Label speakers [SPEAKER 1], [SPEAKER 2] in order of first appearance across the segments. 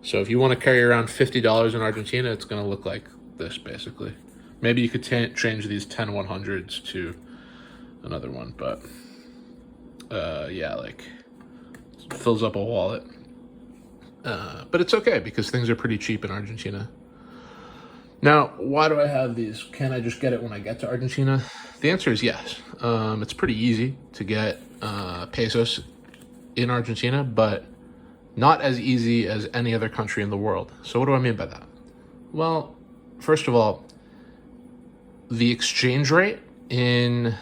[SPEAKER 1] So if you want to carry around $50 in Argentina, it's going to look like this basically. Maybe you could change these 10 100s to another one, but yeah, like it fills up a wallet. But it's okay because things are pretty cheap in Argentina. Now, why do I have these? Can I just get it when I get to Argentina? The answer is yes. It's pretty easy to get pesos in Argentina, but not as easy as any other country in the world. So what do I mean by that? Well, first of all, the exchange rate in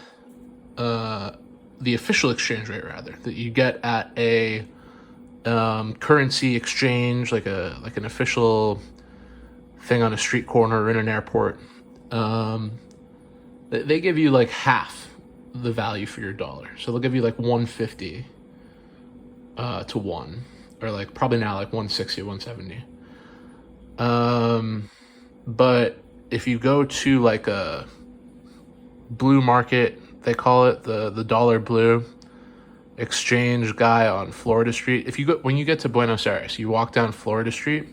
[SPEAKER 1] the official exchange rate, rather, that you get at a currency exchange, like an official thing on a street corner or in an airport, they give you like half the value for your dollar. So they'll give you like 150 to 1, or like probably now like 160, 170. But if you go to like a blue market, they call it the dollar blue exchange guy on Florida Street. When you get to Buenos Aires, you walk down Florida Street,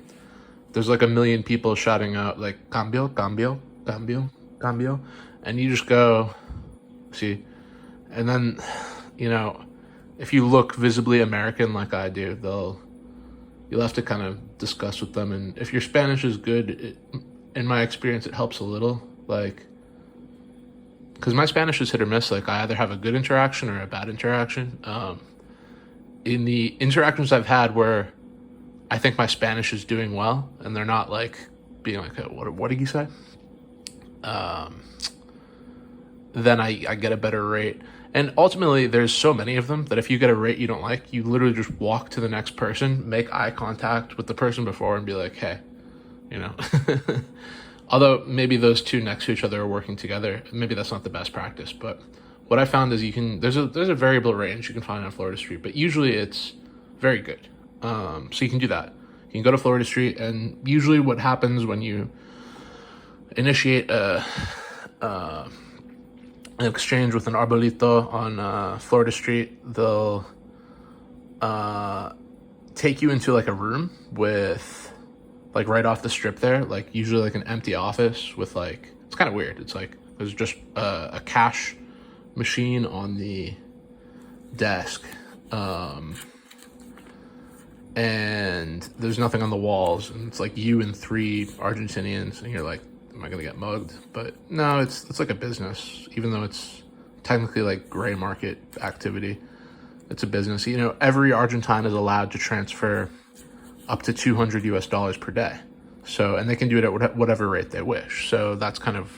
[SPEAKER 1] there's like a million people shouting out like cambio, cambio, cambio, cambio, and you just go see, and then if you look visibly American like I do, you'll have to kind of discuss with them, and if your Spanish is good, in my experience, it helps a little, like, because my Spanish is hit or miss. Like, I either have a good interaction or a bad interaction. In the interactions I've had where I think my Spanish is doing well, and they're not like being like, what did you say? Then I get a better rate. And ultimately, there's so many of them that if you get a rate you don't like, you literally just walk to the next person, make eye contact with the person before, and be like, hey, Although maybe those two next to each other are working together. Maybe that's not the best practice. But what I found is there's a variable range you can find on Florida Street, but usually it's very good. So you can do that. You can go to Florida Street, and usually what happens when you initiate an exchange with an arbolito on Florida Street, they'll take you into like a room with like right off the strip there, like usually like an empty office with like, it's kind of weird. It's like there's just a cash machine on the desk, and there's nothing on the walls, and it's like you and 3 Argentinians, and you're like, am I gonna get mugged? But no, it's like a business, even though it's technically like gray market activity. It's a business. Every Argentine is allowed to transfer up to $200 per day. So, and they can do it at whatever rate they wish. So that's kind of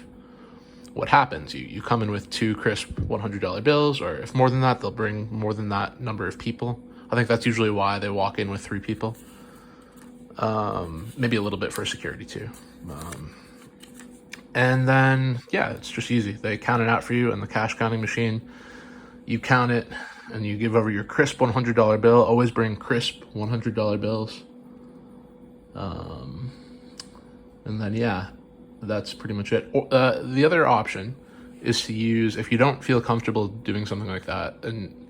[SPEAKER 1] what happens. You come in with 2 crisp $100 bills, or if more than that, they'll bring more than that number of people. I think that's usually why they walk in with 3 people. Maybe a little bit for security too. And then, yeah, it's just easy. They count it out for you in the cash counting machine. You count it, and you give over your crisp $100 bill. Always bring crisp $100 bills. And then, yeah, that's pretty much it. The other option is to use, if you don't feel comfortable doing something like that, and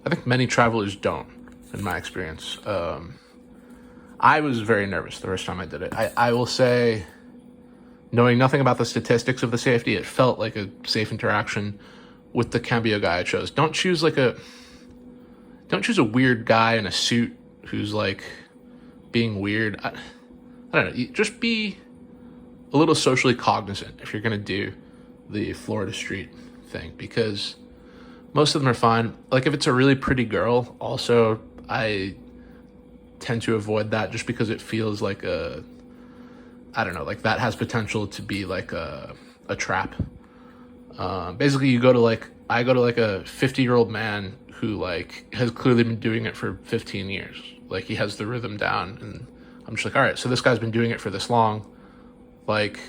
[SPEAKER 1] I think many travelers don't, in my experience. I was very nervous the first time I did it. I will say, knowing nothing about the statistics of the safety, it felt like a safe interaction with the cambio guy I chose. Don't choose a weird guy in a suit who's like being weird. I don't know. Just be a little socially cognizant if you're going to do the Florida Street thing, because most of them are fine. Like if it's a really pretty girl, also, I tend to avoid that just because it feels like I don't know, like that has potential to be like a trap. Basically, I go to like a 50-year-old man who like has clearly been doing it for 15 years. Like he has the rhythm down, and I'm just like, all right, so this guy's been doing it for this long. Like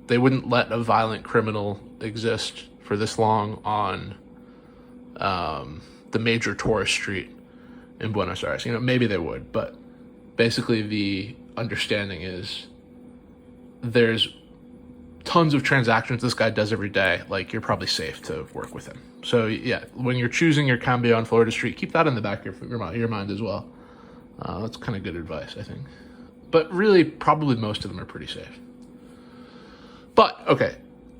[SPEAKER 1] they wouldn't let a violent criminal exist for this long on the major tourist street in Buenos Aires. Maybe they would, but basically the understanding is there's tons of transactions this guy does every day. Like you're probably safe to work with him. So yeah, when you're choosing your cambio on Florida Street, keep that in the back of your mind as well. That's kind of good advice, I think. But really, probably most of them are pretty safe. But, okay,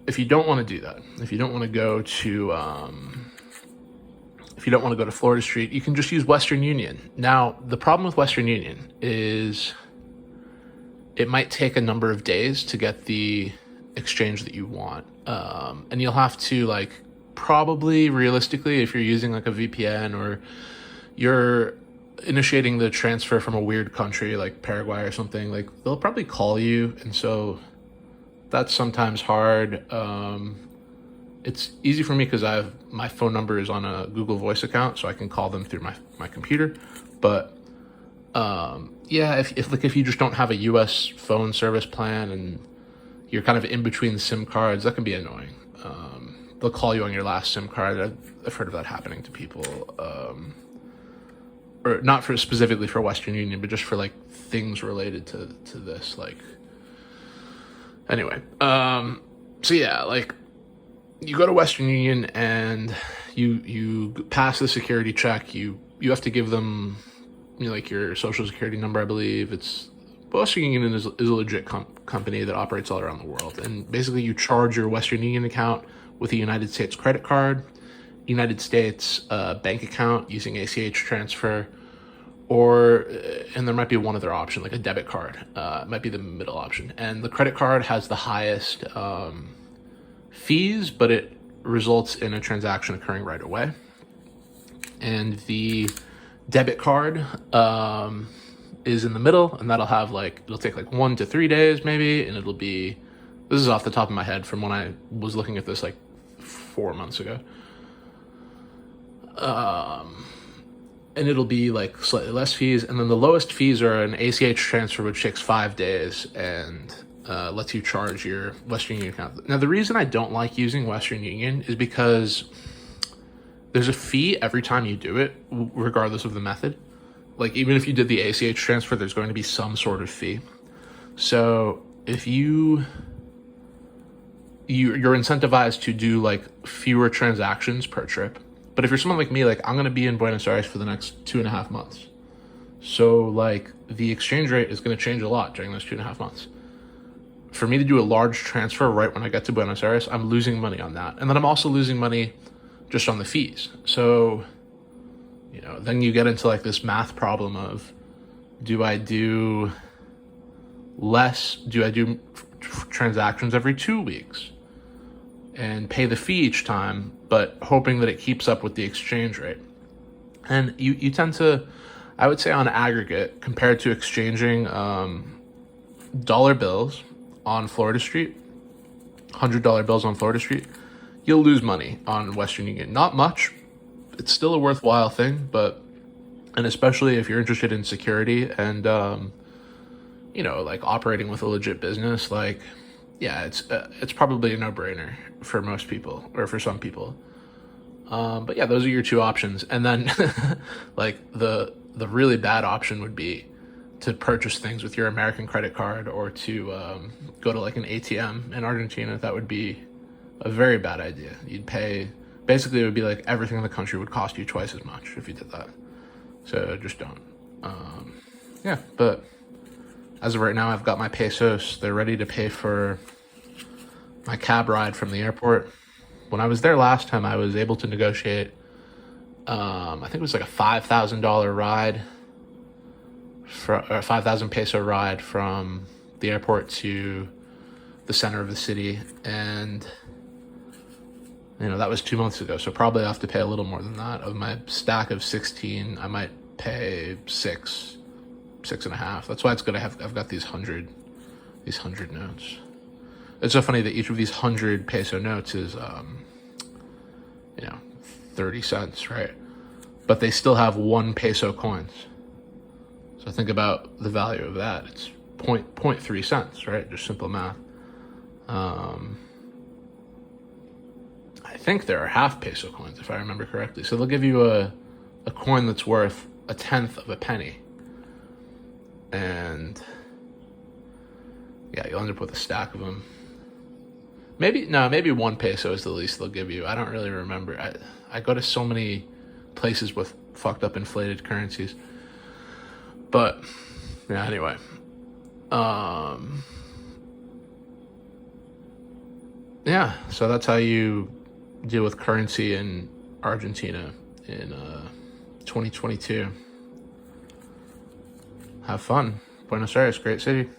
[SPEAKER 1] if you don't want to do that, if you don't want to go to Florida Street, you can just use Western Union. Now, the problem with Western Union is it might take a number of days to get the exchange that you want. And you'll have to, like, probably realistically, if you're using like a VPN or you're initiating the transfer from a weird country like Paraguay or something, like, they'll probably call you. And so that's sometimes hard. It's easy for me because my phone number is on a Google Voice account, so I can call them through my computer. But yeah, if you just don't have a US phone service plan and you're kind of in between SIM cards, that can be annoying. They'll call you on your last SIM card. I've heard of that happening to people, or not for specifically for Western Union, but just for like things related to this. Like, anyway, so yeah, like, you go to Western Union and you pass the security check. You have to give them, like, your social security number, I believe. Western Union is a legit company that operates all around the world. And basically you charge your Western Union account with a United States credit card, United States bank account using ACH transfer, and there might be one other option, like a debit card. It might be the middle option. And the credit card has the highest fees, but it results in a transaction occurring right away. And the debit card is in the middle, and that'll take like 1 to 3 days maybe, and this is off the top of my head from when I was looking at this like 4 months ago. And it'll be like slightly less fees, and then the lowest fees are an ACH transfer, which takes 5 days and lets you charge your Western Union account. Now, the reason I don't like using Western Union is because there's a fee every time you do it, regardless of the method. Like, even if you did the ACH transfer, there's going to be some sort of fee. So if you're incentivized to do like fewer transactions per trip. But if you're someone like me, like, I'm going to be in Buenos Aires for the next 2.5 months. So like the exchange rate is going to change a lot during those 2.5 months. For me to do a large transfer right when I get to Buenos Aires, I'm losing money on that. And then I'm also losing money just on the fees. So, then you get into like this math problem of, do I do transactions every 2 weeks and pay the fee each time, but hoping that it keeps up with the exchange rate? And you tend to, I would say on aggregate, compared to exchanging dollar bills on Florida Street, $100 bills on Florida Street, you'll lose money on Western Union. Not much. It's still a worthwhile thing, and especially if you're interested in security and, like operating with a legit business, like, yeah, it's probably a no-brainer for most people, or for some people. But yeah, those are your two options. And then like the really bad option would be to purchase things with your American credit card, or to go to like an ATM in Argentina. That would be a very bad idea. Basically it would be like everything in the country would cost you twice as much if you did that. So just don't. Yeah, but as of right now, I've got my pesos. They're ready to pay for my cab ride from the airport. When I was there last time, I was able to negotiate, I think it was like a $5,000 ride, a 5,000 peso ride from the airport to the center of the city. And, that was 2 months ago. So probably I have to pay a little more than that. Of my stack of 16, I might pay 6.5. That's why it's good I've got these 100 notes. It's so funny that each of these 100 peso notes is 30 cents, right? But they still have 1 peso coins. So think about the value of that. It's 0.3 cents, right? Just simple math. I think there are half peso coins, if I remember correctly. So they'll give you a coin that's worth 1/10 of a penny. And yeah, you'll end up with a stack of them. Maybe 1 peso is the least they'll give you. I don't really remember. I go to so many places with fucked up inflated currencies. But yeah, anyway. Yeah, so that's how you deal with currency in Argentina in 2022. Have fun. Buenos Aires, great city.